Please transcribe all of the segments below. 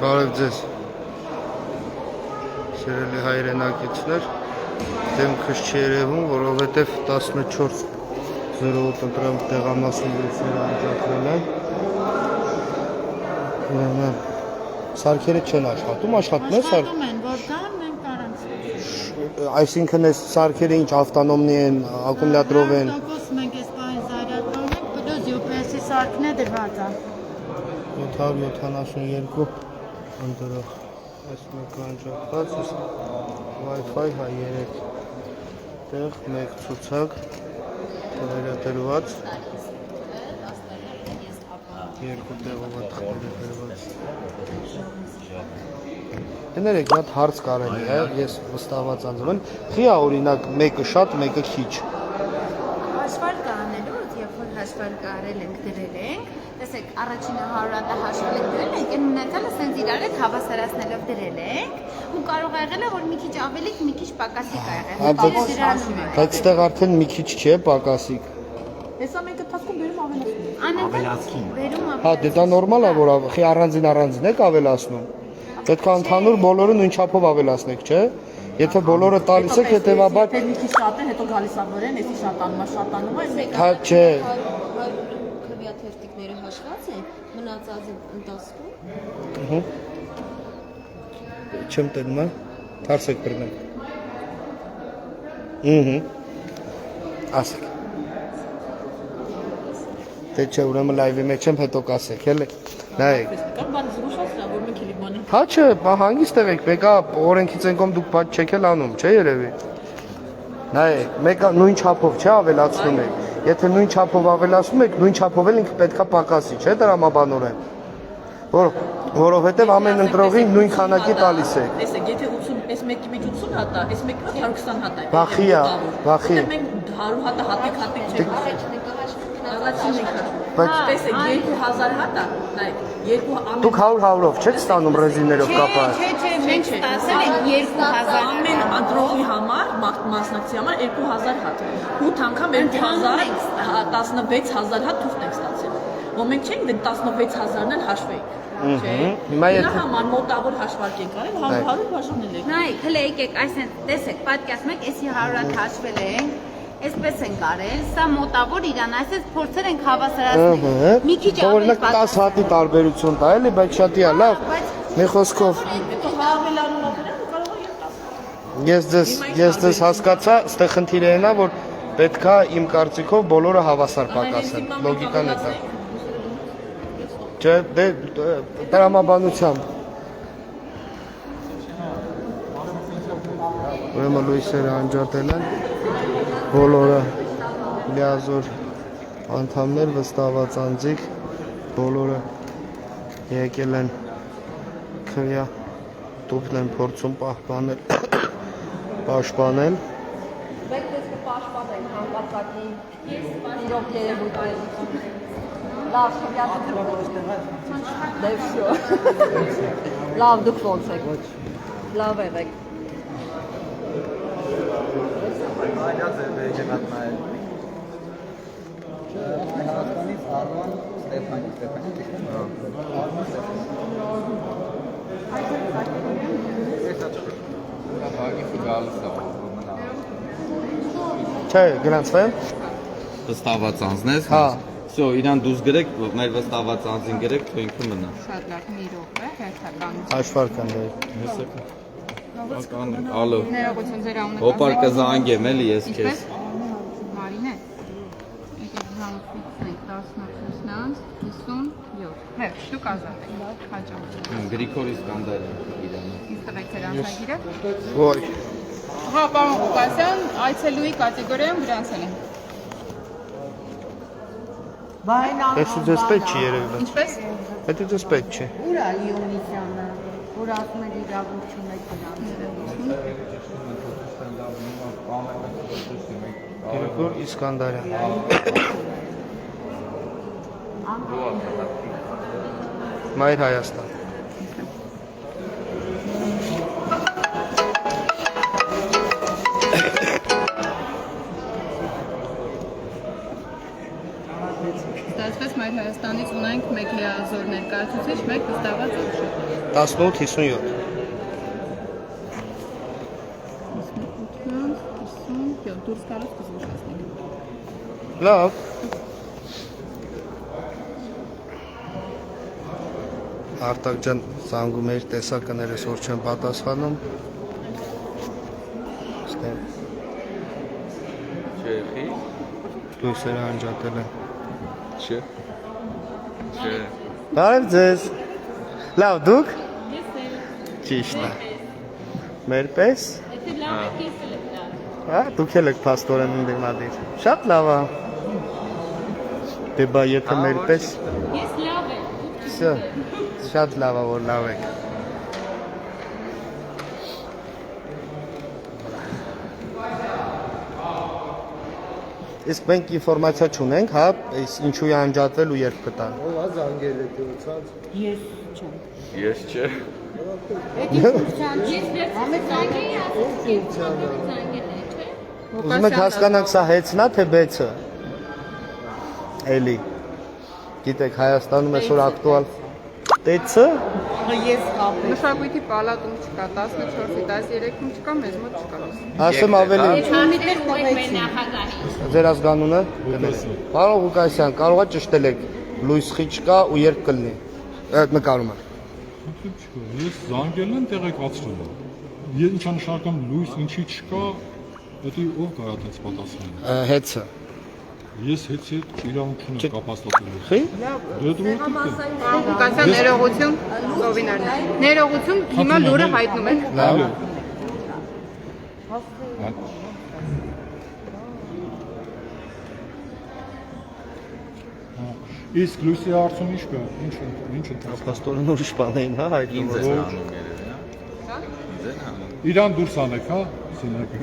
Բարև ձեզ սիրելի հայրենակիցներ, դեմքս չի երևում, որովհետև 14:08 ընտրամ տեղամասնությունները անջատվել են։ Սարքերը չեն աշխատում, աշխատում են սարք։ Աշխատում են, որ կան, մենք կարանք։ Այսինքն այս սարքերը ինչ ավտոնոմնի են, ակումուլյատորով են։ 100% մենք այս բանը զարյատում ենք, պլյուս UPS-ի սարքն է դրված է։ 772 ընտրող, այս մեկը անջատված, Wi-Fi հայ 3 տեղ, մեկ ցուցակ, վերադրված, երկու տեղով է վերադրված։ Հներեք, նա հարց կարելի է, ես վստահված անձում եմ, խի է օրինակ մեկը շատ, մեկը քիչ։ Հաշվար կանելուց, երբ որ հաշվար կարել ենք դրել ենք, տեսեք, առաջինը 100 հատը հաշվել ենք դրել ենք, այն մնացյալը սենց իրար հետ հավասարացնելով դրել ենք, ու կարող է եղել է, որ մի քիչ ավելիք, մի քիչ պակասիկ ա եղել։ Բայց ստեղ արդեն մի քիչ չէ, պակասիկ։ Հեսա մենք ընթացքում բերում ավելացնում։ Անընդհատ բերում Հա, դե դա նորմալ է, որ խի առանձին եք ավելացնում։ Պետք է ընդհանուր բոլորը նույն չափով ավելացնեք, չէ՞։ Եթե բոլորը տալիս եք, հետևաբար Եթե մի քիչ շատ է, հետո գալիս է որեն, էսի շատանում է, Հա, չէ։ քվեաթերթիկները հաշված են, մնացածը ընթացքում։ Չեմ տենում, հա։ Թարսեք բռնեմ։ Ասեք։ Դե չէ, ուրեմն լայվի մեջ եմ, հետո կասեք, էլի։ Նայեք։ Հա չէ, հանգիստ եղեք, մեկը օրենքից ենքով դուք բաց չեք էլ անում, չէ երևի։ Նայեք, մեկը նույն չափով չէ ավելացնում եք։ Եթե նույն չափով ավելացնում եք, նույն չափով էլ ինքը պետքա պակասի, չէ՞ դրամաբանորեն։ Որովհետև ամեն ընտրողին նույն քանակի տալիս եք։ Տեսեք, եթե 80, այս մեկի մեջ 80 հատ է, այս մեկի մեջ 120 հատ է։ Վախի է, վախի։ Մենք 100 հատը հատիկ չենք։ Առաջինն ենք։ Բայց տեսեք, 2000 հատ է, նայեք, 2 դուք 100-100-ով չեք ստանում ռեզիներով կապած։ Չէ, մենք ստացել ենք 2000 ամեն ընտրողի համար, մասնակցի համար 2000 հատ։ 8 անգամ 2000, 16000 հատ թուղթ ենք ստացել։ Որ մենք չենք դե 16000-ն էլ հաշվեինք։ Հիմա եթե համար մոտավոր հաշվարկ ենք արել, 100 բաժանել ենք։ նայեք, հələ եկեք, այսինքն, տեսեք, պատկերացնում եք, էսի 100 հատ հաշվել ենք, այսպես ենք արել, սա մոտավոր իրան, այսպես փորձեր ենք հավասարացնել։ Մի քիչ օրինակ 10 հատի տարբերություն տա, էլի, բայց շատի է լավ։ Մի խոսքով Հետո հավելանումը կարող է 10։ ես ձեզ հասկացա, ստե խնդիրը այն է, որ պետքա իմ կարծիքով բոլորը հավասար պակասեն։ Լոգիկան է դա։ Չէ, դե տրամաբանությամբ։ Ուրեմն լույսերը անջատել են, բոլորը լիազոր անդամներ, վստահված անձիկ, բոլորը եկել են քվեա տուփն են փորձում պահպանել, պաշտպանել։ Մենք դες կպաշտպանենք համապատասխանի իրոք երևույթները։ Լավ, դե վсё։ Լավ, դուք ոնց եք։ Լավ եղեք։ Չէ, գրանցվեմ։ Վստահված անձնես։ Հա։ Всё, իրան դուրս գրեք, մեր վստահված անձին գրեք, թող ինքը մնա։ Շատ լավ, մի րոպե, հերթական։ Հաշվարկ ընդեր։ Ալո։ Ներողություն ձեր անունը։ Հոպար կզանգեմ էլի ես քեզ։ Մարինե։ Եկեք համոզենք 10+9 57։ Հե, շուտ ազատ եք։ Հաջող։ Գրիգոր Իսկանդարյան իրանը։ Ինձ տվեք ձեր անձնագիրը։ Ոյ։ Հա, պարոն Ղուկասյան, այցելուի կատեգորիայում գրանցել են։ Ես ու ձեզ պետք չի երևի։ Ինչպես։ Հետո ձեզ պետք չի։ Ուր է Լիոնիսյանը, որ ասում է իրավունք չունեք գրանցել։ Գրիգոր Իսկանդարյան։ Մայր Հայաստան։ Ստացվեց Մայր Հայաստանից ունենք 1 լիազոր ներկայացուցիչ, 1 վստահված ուժ։ 18-57 դուրս գալուց կզուշացնենք։ Լավ Արտակ ջան զանգում էր տեսականերս որ չեն պատասխանում Չեխի։ լույսերը անջատել են Չէ։ Չէ։ Բարև ձեզ Լավ դուք Ճիշտ է Մեր պես Հա դուք էլ եք փաստորեն ընդդիմադիր Շատ լավ է Դե բա եթե մեր պես Ես լավ եմ։ Всё Շատ լավ է որ լավ եք Իսկ մենք ինֆորմացիա չունենք, հա, ինչու է անջատվել ու երբ կտան։ Ես չէ։ Ուզում եք հասկանանք սա հեծնա թե բեցը։ Էլի։ Գիտեք Հայաստանում այսօր ակտուալ տեցը Մշակույթի պալատում չկա, 14-ի 13-ում չկա, մեզ մոտ չկա։ ասեմ ավելի ձեր ազգանունը Պարոն Ղուկասյան, կարող է ճշտել եք լույս խիչ կա ու երբ կլինի։ Այդ նկարումը։ Ես զանգել եմ տեղեկացրել եմ։ Ես ինչա նշանակում լույս ինչի չկա, դա ով կարա այդպես պատասխանել։ Հեծը։ Ես հետի իրավունք չունեմ կապաստատելու։ Խի։ Դե դու Ղուկասյան ներողություն, Սովինարն։ Ներողություն, հիմա լուրը հայտնում ենք։ Լավ։ Իսկ լույսի հարցում ինչ կա։ Ինչ Պաստորեն ուրիշ բան էին, հա, հայտնում։ Իրան դուրս անեք, հա, սինակը։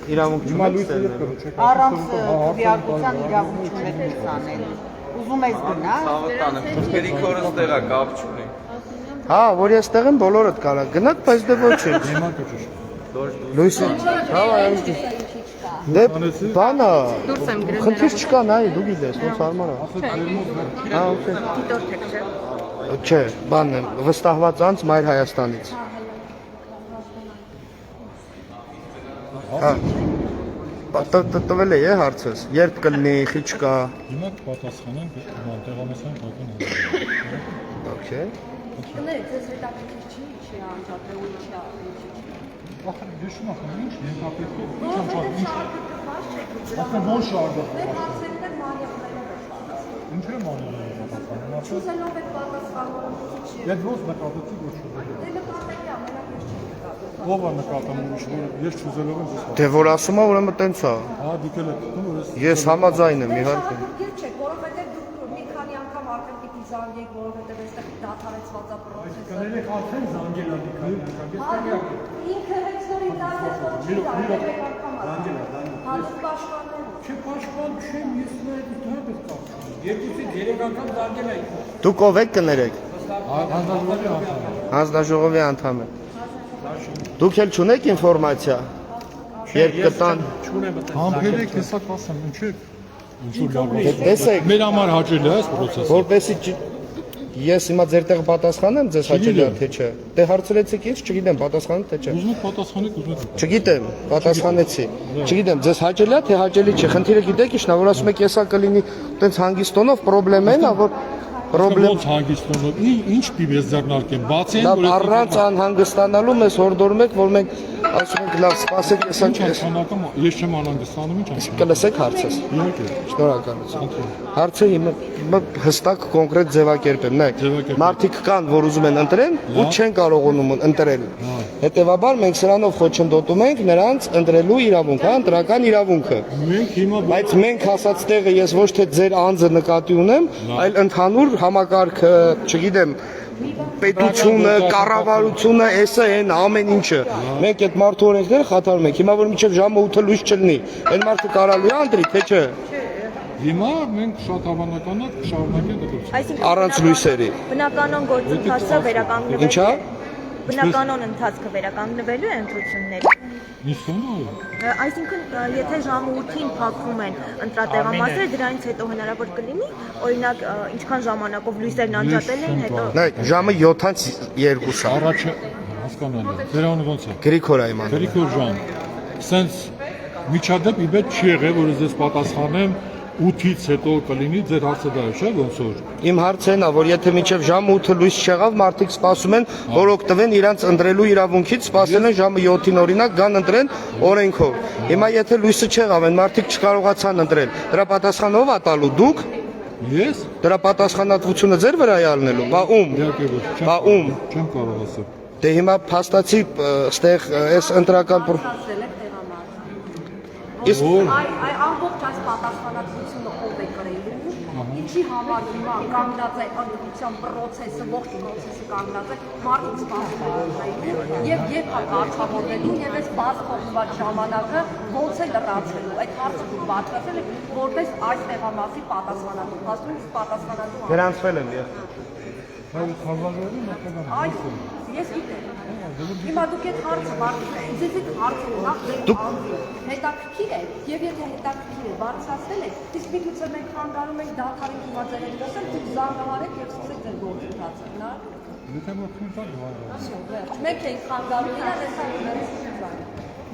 Իրավունք Հիմա չունեք լույսը ստեղծել։ երբ կա։ Առանց քվեարկության իրավունք չունեք դուրս անել։ Ուզում ես գնա։ Ցավտանը քրկերի քորս տեղա կապ չունի։ Հա, որ ես տեղ եմ բոլորդ կարա գնաք, բայց դե ոչինչ։ Հիմա կճիշտ։ Լույսը։ Հա, այո։ Դե բանա։ Դուրս եմ գրել։ Խնդիր չկա, նայ, դու գիտես, ոնց հարմար է։ Հա, օքեյ։ Դիտորդ եք, չէ։ Չէ, բանն է, վստահված անձ Մայր Հայաստանից։ Հա։ Տվել է հարցս, երբ կլինի, խիչ կա։ Հիմա կպատասխանենք, տեղամասային բական։ Okay։ Ախր դժում ախր ինչ ենթապետք ինչ անչափ ախր ո՞ր շարժը ինչ է մանալը Չուզելով եք պատասխանում Եդ ո՞ս նկատեցի ոչ ով է նկատում ես չուզելով եմ ձեզ Դե որ ասում է ուրեմն տենց է։ հա դուք էլ Ես համաձայն եմ իհարկե։ չեք, որովհետև դուք մի քանի անգամ արդեն պիտի զանգեք, որովհետև այստեղ դադարեցված է պրոցեսը։ Կներեք արդեն զանգել ա մի քանի անգամ Ինքը հենց նորին դասեց, որ չի զանգել եք անգամ զանգել հանդուկ պաշտպաններ։ Չէ պաշտպան չեմ ես նայել դա դեռ կա երկուսից երեք անգամ զանգել ա Դուք ով եք կներեք։ հանձնաժողովի անդամ Հանձնաժողովի անդամ եք։ Դուք էլ չունեք ինֆորմացիա։ Երբ կտան։ համբերեք հեսա կասեմ ինչ է ինչու լավ է Տեսեք, մեր համար հաճելի է այս process-ը որպեսի ես հիմա ձեր տեղ պատասխանեմ ձեզ հաճելի է թե չէ։ Դե հարցրեցիք ինձ, չգիտեմ պատասխանում թե չէ։ ուզում եք պատասխանեք ուզում եք Չգիտեմ, պատասխանեցի։ Չգիտեմ, ձեզ հաճելի է թե հաճելի չէ։ Խնդիրը գիտեք ի՞նչն է, որ ասում եք եսա կլինի տենց հանգիստ տոնով պրոբլեմն է, որ Պրոբլեմ հանգստանալ ինչ պիտի ձեռնարկեմ բացի Դա առանց անհանգստանալու մեզ հորդորում եք, որ մենք ասում ենք լավ, սպասեք, եսա նշանակում ես չեմ անհանգստանում ինչ անցնում կլսեք հարցս։ Շնորհակալություն։ Հարցը հիմա հստակ կոնկրետ ձևակերպեմ, նայեք։ Մարդիկ կան, որ ուզում են ընտրեն ու չեն կարողանում ընտրել։ Հետևաբար մենք սրանով խոչընդոտում ենք նրանց ընտրելու իրավունքը, ընտրական իրավունքը։ մենք հիմա Բայց մենք ասած տեղը ես ոչ թե ձեր անձը նկատի ունեմ, այլ ընդհանուր համակարգը, չգիտեմ, պետությունը, կառավարությունը, էսը այն ամեն ինչը։ Մենք այդ մարդու օրենքները խաթարում ենք։ Հիմա որ մինչև ժամը 8-ը լույս չլինի, այն մարդը կարալու է ընտրի, թե չէ։ հիմա մենք շատ հավանական է կշարունակենք դրսից Առանց լույսերի։ Բնականon գործընթացը վերականգնվել Ինչա՞։ բնականոն ընթացքը վերականգնվելու է ընտրությունների։ Ինչ կողմը։ Այսինքն, եթե ժամը 8-ին փակվում են ընտրատեղամասերը, դրանից հետո հնարավոր կլինի, օրինակ, ինչքան ժամանակով լույսերն անջատել են, հետո Նայ, ժամը 7-ից 2-ը։ Առաջը հասկանալի է։ Դերանը ոնց է։ Գրիգոր Այմանը։ Գրիգոր ջան, սենց միջադեպ իբետ չի եղել, որ ես պատասխանեմ 8-ից հետո կլինի ձեր հարցը դա է, չէ՞ ոնց որ։ Իմ հարցն է, որ եթե մինչև ժամը 8-ը լույս չեղավ, մարդիկ սպասում են, որ օգտվեն իրանց ընտրելու իրավունքից, սպասել են ժամը 7-ին օրինակ գան ընտրեն օրենքով։ Հիմա եթե լույսը չեղավ, են մարդիկ չկարողացան ընտրել, դրա պատասխանը ով է տալու, դուք։ Ես։ Դրա պատասխանատվությունը ձեր վրա է ալնելու, բա ում։ Իհարկե ոչ։ Բա ում։ Չեմ կարող ասել։ Դե հիմա փաստացի ստեղ այս ընտրական Իսկ այ ամբողջ այս պատասխանատվությունը ով է կրելու, ինչի համար հիմա կանգնած է ընտրության process-ը, ողջ process-ը կանգնած է, մարդիկ սպասում են ընտրելու եւ երբ է կարգավորվելու եւ այս բաց փոխված ժամանակը ոնց է լրացվելու։ Այդ հարցը դուք բացատրել եք որպես այս տեղամասի պատասխանատու, հաստատ պատասխանատու։ Գրանցվել եմ ես։ Այ ես գիտեմ։ Հիմա դուք այդ հարցը ձեզ այդ հարցը նախ հետաքրքիր է եւ եթե հետաքրքիր է բարձրացնել եք, իսկ միգուցե մենք խանգարում ենք դադարին հիմա ձեր հետ լսել, դուք զանգահարեք եւ սկսեք ձեր գործընթացը, հնա։ Եթե մոտ քննած Ասո, վերջ։ Մենք ենք խանգարում իրար էս ամենից զանգ։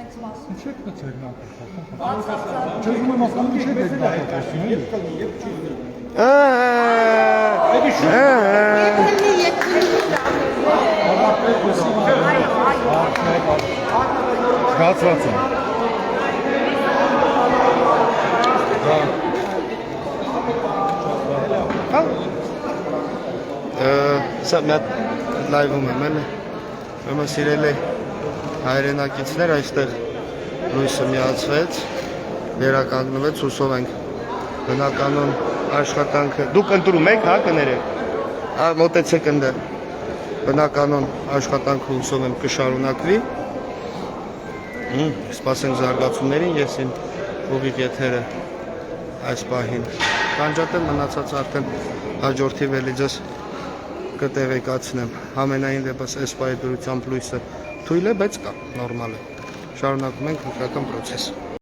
Մենք սպասում։ Ինչ եք մտցել նա։ Բացարձակ։ Չէ՞ ում եմ ասում ինչ եք Կացված եմ։ Սա մի հատ լայվում եմ, էլի։ Ուրեմն սիրելի հայրենակիցներ, այստեղ լույսը միացվեց, վերականգնվեց, հուսով ենք բնականոն աշխատանքը։ Դուք ընտրում եք, հա, կներեք։ Մոտեցեք ընդդեմ։ Բնականոն աշխատանքը հուսով եմ կշարունակվի։ Սպասենք զարգացումներին, ես իմ ուղիղ եթերը այս պահին կանջատեմ, մնացած արդեն հաջորդի վելի ձեզ կտեղեկացնեմ։ Համենայն դեպս այս պահի դրությամբ լույսը թույլ է, բայց կա, նորմալ է։ Շարունակում ենք ընտրական process-ը։